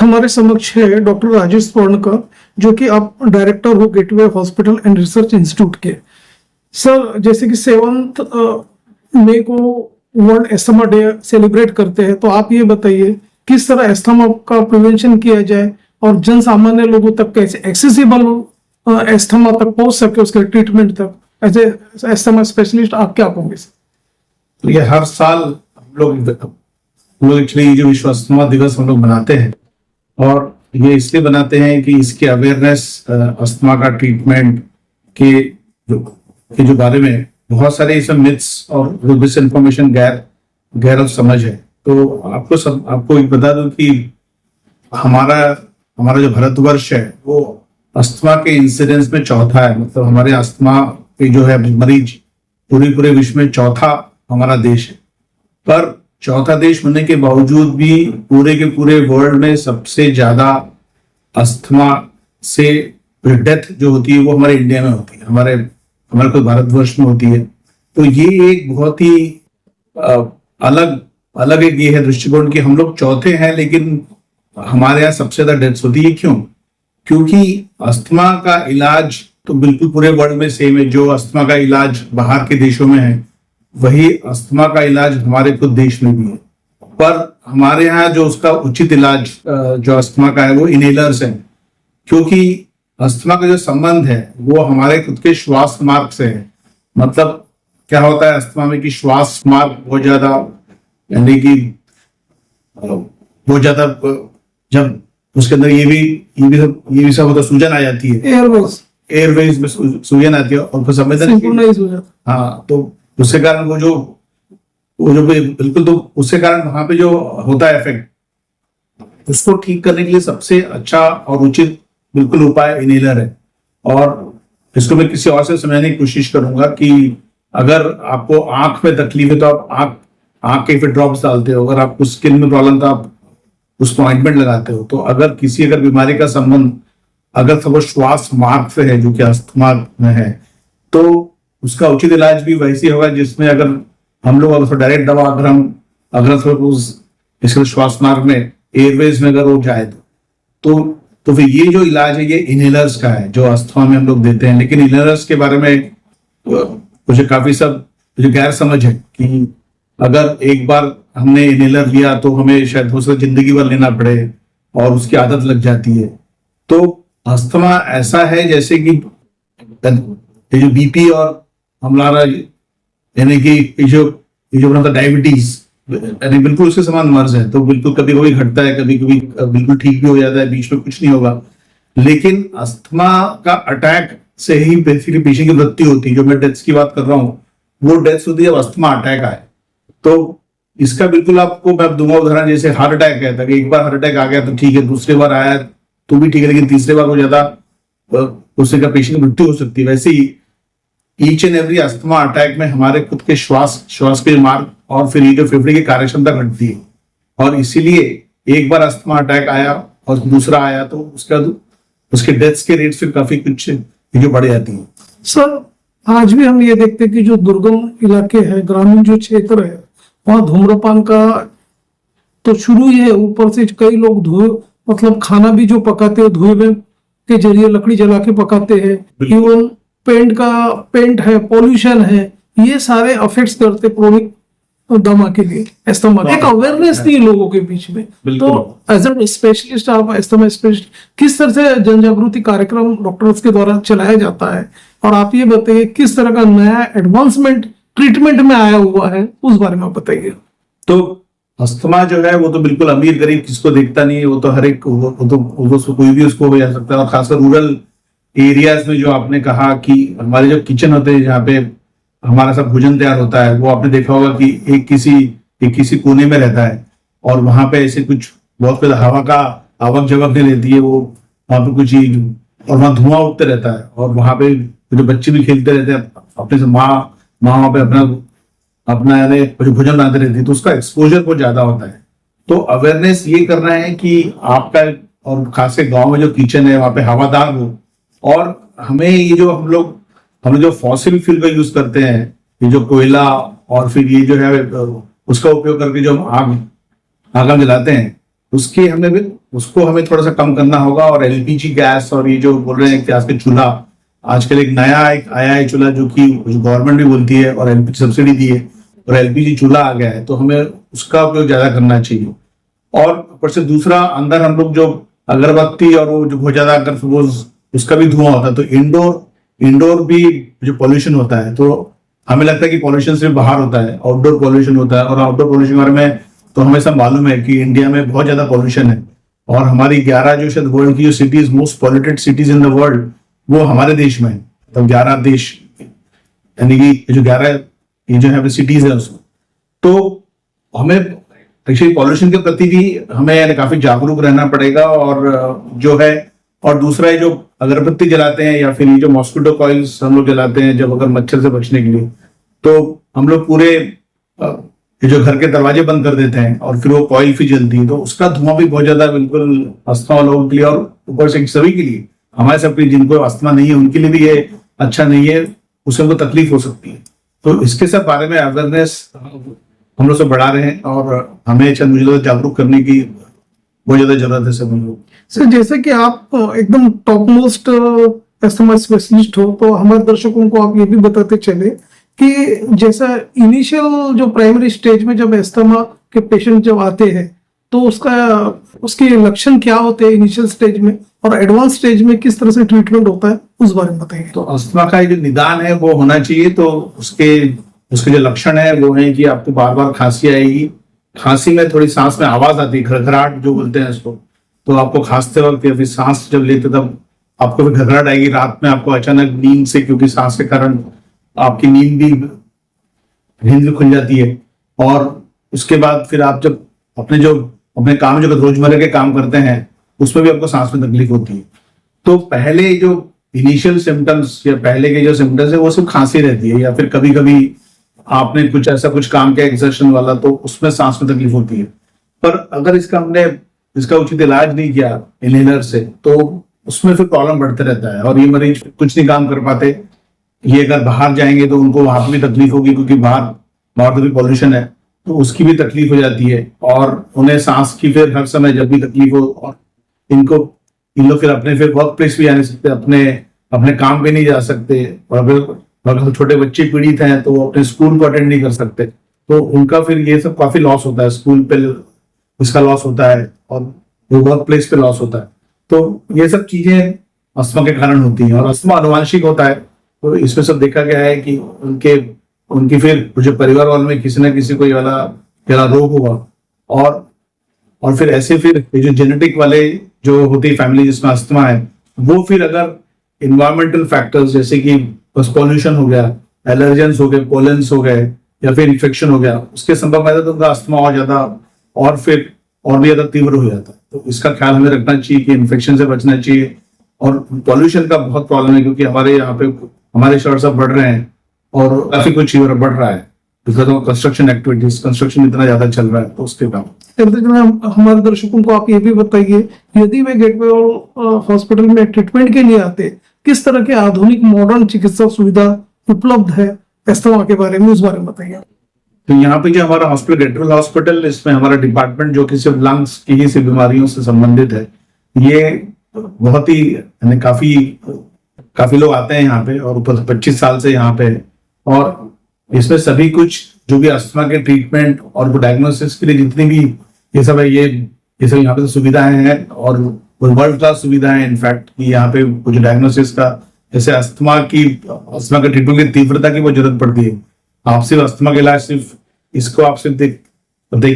हमारे समक्ष है डॉक्टर राजेश स्वर्णकर, जो कि आप डायरेक्टर हो gateway hospital and research institute के। सर, जैसे कि 7 मई को वर्ल्ड एस्थमा डे सेलिब्रेट करते हैं, तो आप ये बताइए किस तरह एस्थमा का प्रिवेंशन किया जाए और जन सामान्य लोगों तक कैसे एक्सेसिबल एस्थमा तक पहुंच सके, उसके ट्रीटमेंट तक। एज ए एस्थमा स्पेशलिस्ट आप क्या कहोगे? तो ये हर साल हम लोग एक्चुअली जो विश्व अस्थमा दिवस हम लोग मनाते हैं, और ये इसलिए बनाते हैं कि इसके अवेयरनेस अस्थमा का ट्रीटमेंट के जो बारे में बहुत सारे इसमें मिथ्स और मिस इन्फॉर्मेशन गैर समझ है। तो आपको एक बता दूं कि हमारा जो भारतवर्ष है वो अस्थमा के इंसिडेंस में चौथा है। मतलब हमारे अस्थमा के जो है मरीज पूरे विश्व में चौथा हमारा देश है। पर चौथा देश होने के बावजूद भी पूरे के पूरे वर्ल्ड में सबसे ज्यादा अस्थमा से डेथ जो होती है वो हमारे इंडिया में होती है, हमारे को भारतवर्ष में होती है। तो ये एक बहुत ही अलग एक ये है दृष्टिकोण कि हम लोग चौथे हैं, लेकिन हमारे यहाँ सबसे ज्यादा डेथ्स होती है। क्यों? क्योंकि अस्थमा का इलाज तो बिल्कुल पूरे वर्ल्ड में सेम है। जो अस्थमा का इलाज बाहर के देशों में है, वही अस्थमा का इलाज हमारे खुद देश में भी है। पर हमारे यहाँ जो उसका उचित इलाज जो अस्थमा का है वो इनहेलर्स है, क्योंकि अस्थमा का जो संबंध है वो हमारे खुद के श्वास मार्ग से है। मतलब क्या होता है अस्थमा में कि श्वास मार्ग बहुत ज्यादा, यानी कि बहुत ज्यादा जब उसके अंदर ये भी सब होता, सूजन आ जाती है, एयरवेज में सूजन आती है और संवेदन। हाँ, तो उसके कारण वो जो बिल्कुल, तो उसके कारण वहां पे जो होता है इफेक्ट, उसको ठीक करने के लिए सबसे अच्छा और उचित बिल्कुल उपाय इनहेलर है। और इसको मैं किसी और से समझाने की कोशिश करूंगा कि अगर आपको आंख में तकलीफ है तो आप आंख के फिर ड्रॉप्स डालते हो। अगर आपको स्किन में प्रॉब्लम तो आप उसको ऑइंटमेंट लगाते हो। तो अगर बीमारी का संबंध अगर सब श्वास मार्ग से है, जो कि अस्थमा में है, तो उसका उचित इलाज भी वैसे होगा जिसमें अगर हम लोग अगर डायरेक्ट दवा अगर श्वास मार्ग में एयरवेज में अगर वो जाए तो फिर ये जो इलाज है ये इनहेलर्स का है, जो अस्थमा में हम लोग देते हैं। लेकिन इनहेलर्स के बारे में मुझे काफी मुझे गैर समझ है कि अगर एक बार हमने इनहेलर लिया तो हमें शायद हो सकता जिंदगी भर लेना पड़े और उसकी आदत लग जाती है। तो अस्थमा ऐसा है जैसे कि ये जो बीपी और हमारा यानी कि ये जो अपना डायबिटीज यानी बिल्कुल उसके समान मर्ज है। तो बिल्कुल कभी कभी घटता है, कभी कभी बिल्कुल ठीक भी हो जाता है, बीच में कुछ नहीं होगा। लेकिन अस्थमा का अटैक से ही बेसिकली पेशेंट की मृत्यु होती है। जो मैं डेथ्स की बात कर रहा हूँ वो डेथ्स होती है जब अस्थमा अटैक आए। तो इसका बिल्कुल आपको मैं दूंगा उदाहरण, जैसे हार्ट अटैक है, एक बार हार्ट अटैक आ गया तो ठीक है, दूसरी बार आया तो भी ठीक है, लेकिन तीसरे बार वो ज्यादा उससे का पेशेंट की मृत्यु हो सकती है। वैसे ही each and every asthma attack में हमारे खुद के श्वास के मार्ग और फिर ये जो फेफड़े की कार्यक्षमता घटती है। और इसीलिए एक बार अस्थमा अटैक आया और दूसरा आया तो उसके डेथ्स के रेट फिर काफी कुछ जो बढ़ जाती है। सर, आज भी हम ये देखते हैं कि जो दुर्गम इलाके हैं, ग्रामीण जो क्षेत्र है, वहाँ धूम्रपान का तो शुरू ही है। ऊपर से कई लोग मतलब खाना भी जो पकाते हैं धुएं के जरिए लकड़ी जला के पकाते हैं। इवन पेंट है, पॉल्यूशन है, ये सारे अफेक्ट्स करते क्रोनिक दमा के लिए, एस्थमा। एक अवेयरनेस थी लोगों के बीच में। तो एज ए स्पेशलिस्ट, आप एस्थमा स्पेशलिस्ट, किस तरह से जन जागृति कार्यक्रम डॉक्टर्स के द्वारा चलाया जाता है? और आप ये बताइए किस तरह का नया एडवांसमेंट ट्रीटमेंट में आया हुआ है, उस बारे में बताइए। तो अस्थमा जो है वो तो बिल्कुल अमीर गरीब किसको देखता नहीं है, वो तो हर एक कोई भी उसको हो जा सकता है। और खासकर रूरल एरियाज में जो आपने कहा कि हमारे जो किचन होते हैं जहाँ पे हमारा सब भोजन तैयार होता है, वो आपने देखा होगा कि एक किसी कोने में रहता है और वहां पे ऐसे कुछ बहुत ज्यादा हवा का आवक जवक नहीं रहती है, वो वहां पे कुछ और वहां धुआं उठते रहता है और वहां पे जो बच्चे भी खेलते रहते हैं अपने से माँ वहां पे अपना यानी जो भोजन बनाते रहती है, तो उसका एक्सपोजर बहुत ज्यादा होता है। तो अवेयरनेस ये करना है कि आपका और खासकर गाँव में जो किचन है वहां पे हवादार हो। और हमें ये जो हम जो फॉसिल फ्यूल का यूज करते हैं, ये जो कोयला और फिर ये जो है उसका उपयोग करके जो आग जलाते हैं, उसकी हमें भी उसको हमें थोड़ा सा कम करना होगा। और एलपीजी गैस और ये जो बोल रहे हैं कि आज के चूल्हा, आजकल एक नया एक आया है चूल्हा जो कि गवर्नमेंट भी बोलती है और एलपीजी सब्सिडी दी है और एलपीजी चूल्हा आ गया है, तो हमें उसका उपयोग ज्यादा करना चाहिए। और ऊपर से दूसरा, अंदर हम लोग जो अगरबत्ती और वो जो बहुत ज्यादा अगर सपोज उसका भी धुआं होता है तो इंडोर भी जो पॉल्यूशन होता है, तो हमें लगता है कि पॉल्यूशन सिर्फ बाहर होता है, आउटडोर पॉल्यूशन होता है। और आउटडोर पॉल्यूशन के बारे में तो हमें सब मालूम है कि इंडिया में बहुत ज्यादा पॉल्यूशन है और हमारी 11 जो शायद वर्ल्ड की जो cities, most polluted cities in the world, वो हमारे देश में है। तो 11 देश, यानी कि जो 11 ये जो है सिटीज है उसमें, तो हमें एक्चुअली पॉल्यूशन के प्रति भी हमें काफी जागरूक रहना पड़ेगा। और जो है, और दूसरा है जो अगरबत्ती जलाते हैं या फिर ये जो मॉस्किटो कॉइल्स हम लोग जलाते हैं जब अगर मच्छर से बचने के लिए, तो हम लोग पूरे ये जो घर के दरवाजे बंद कर देते हैं और फिर वो कॉइल भी जलती है, तो उसका धुआं भी बहुत ज्यादा बिल्कुल अस्थमा लोगों के लिए और ऊपर से सभी के लिए, हमारे सबके जिनको अस्थमा नहीं है उनके लिए भी ये अच्छा नहीं है, उससे उनको तकलीफ हो सकती है। तो इसके सब बारे में अवेयरनेस हम लोग सब बढ़ा रहे हैं और हमें मुझे लगता है जागरूक करने की बहुत ज्यादा जरूरत है सब लोग। सर, जैसे कि आप एकदम टॉप मोस्ट अस्थमा स्पेशलिस्ट हो, तो हमारे दर्शकों को आप ये भी बताते चले कि जैसा इनिशियल जो प्राइमरी स्टेज में जब अस्थमा के पेशेंट जब आते हैं तो उसके लक्षण क्या होते हैं इनिशियल स्टेज में, और एडवांस स्टेज में किस तरह से ट्रीटमेंट होता है, उस बारे में बताइए। तो अस्थमा का जो निदान है वो होना चाहिए। तो उसके जो लक्षण है वो है कि आपको बार बार खांसी आएगी, खांसी में थोड़ी सांस में आवाज आती है, घरघराहट जो बोलते हैं इसको, तो आपको खांसते वक्त या फिर सांस जब लेते तब आपको भी घरघराहट आएगी। रात में आपको अचानक नींद से, क्योंकि सांस के कारण आपकी नींद भी खुल जाती है। और उसके बाद फिर आप जब अपने काम जो रोजमर्रा के काम करते हैं उसमें भी आपको सांस में तकलीफ होती है। तो पहले जो इनिशियल सिम्टम्स या पहले के जो सिम्टम्स है वो सिर्फ खांसी रहती है, या फिर कभी कभी आपने कुछ ऐसा कुछ काम किया एक्सर्शन वाला तो उसमें सांस में तकलीफ होती है। पर अगर इसका उचित इलाज नहीं किया इनहेलर से तो उसमें फिर प्रॉब्लम बढ़ते रहता है और ये मरीज कुछ नहीं काम कर पाते। ये अगर बाहर जाएंगे तो उनको वहां पर भी तकलीफ होगी, क्योंकि बाहर तो भी पॉल्यूशन है, तो उसकी भी तकलीफ हो जाती है और उन्हें सांस की फिर हर समय जब भी तकलीफ हो, और इन लोग फिर अपने वर्क प्लेस भी आ नहीं सकते, अपने काम पे नहीं जा सकते। और अगर छोटे बच्चे पीड़ित हैं तो वो अपने स्कूल को अटेंड नहीं कर सकते, तो उनका फिर ये सब काफी लॉस होता है, स्कूल पे उसका लॉस होता है और वर्क प्लेस पे लॉस होता है। तो ये सब चीजें अस्थमा के कारण होती हैं और अस्थमा आनुवांशिक होता है। तो इसमें सब देखा गया है कि उनकी फिर जो परिवार वालों में किसी ना किसी को ये वाला रोग होगा और फिर ऐसे फिर जो जेनेटिक वाले जो होती है फैमिली जिसमें अस्थमा है, वो फिर अगर इन्वायरमेंटल फैक्टर्स जैसे कि बस पॉल्यूशन हो गया, एलर्जेंस हो गए, पोलेंस हो गए या फिर इन्फेक्शन हो गया, उसके संपर्क में तो उनका अस्थमा और ज्यादा और भी ज्यादा तीव्र हो जाता है। तो इसका ख्याल हमें रखना चाहिए कि इन्फेक्शन से बचना चाहिए। और पॉल्यूशन का बहुत प्रॉब्लम है, क्योंकि हमारे यहाँ पे हमारे शहर सब बढ़ रहे हैं और काफी कुछ बढ़ रहा है because of construction activities, construction इतना ज्यादा चल रहा है, तो उसके कारण। हमारे दर्शकों को आप ये भी बताइए, यदि वे गेटवे हॉस्पिटल में ट्रीटमेंट के लिए आते, किस तरह के आधुनिक मॉडर्न चिकित्सा सुविधा उपलब्ध है अस्थमा के बारे में, उस बारे में बताइए। तो यहाँ पे जो हमारा हॉस्पिटल गेटवे हॉस्पिटल, इसमें हमारा डिपार्टमेंट जो कि सिर्फ लंग्स की ही से बीमारियों से संबंधित है, ये बहुत ही काफी लोग आते हैं यहाँ पे और ऊपर 25 साल से यहाँ पे, और इसमें सभी कुछ जो भी अस्थमा के ट्रीटमेंट और डायग्नोसिस के लिए जितनी भी ये सब है, ये सब यहाँ पे सुविधाएं हैं और वर्ल्ड क्लास सुविधाएं। इनफैक्ट यहाँ पे कुछ डायग्नोसिस का, जैसे अस्थमा का ट्रीटमेंट की तीव्रता की वो जरूरत पड़ती है। आप सिर्फ अस्थमा के इलाज सिर्फ इसको आप सिर्फ देख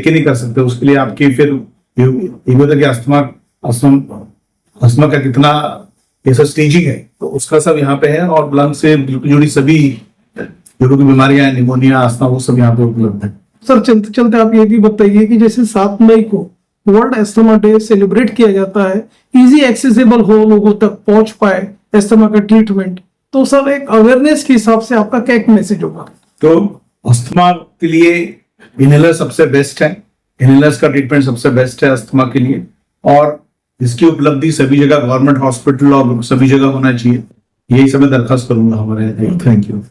के नहीं कर सकते, उसके लिए आपकी फिर ये होता है कि अस्थमा का कितना ये सब स्टेजिंग है, तो उसका सब यहाँ पे है। और लंग से जुड़ी सभी जो बीमारियां, निमोनिया, अस्थमा, वो सब यहाँ पे उपलब्ध है। सर, चलते चलते आप ये भी बताइए कि जैसे 7 मई को वर्ल्ड अस्थमा डे सेलिब्रेट किया जाता है, इजी एक्सेसिबल हो, लोगों तक पहुंच पाए अस्थमा का ट्रीटमेंट, तो सर एक अवेयरनेस के हिसाब से आपका क्या एक मैसेज होगा? तो अस्थमा के लिए इनहेलर सबसे बेस्ट है, इनहेलर्स का ट्रीटमेंट सबसे बेस्ट है अस्थमा के लिए, और इसकी उपलब्धि सभी जगह गवर्नमेंट हॉस्पिटल और सभी जगह होना चाहिए। यही सब मैं दरखास्त करूंगा हमारे। Thank you.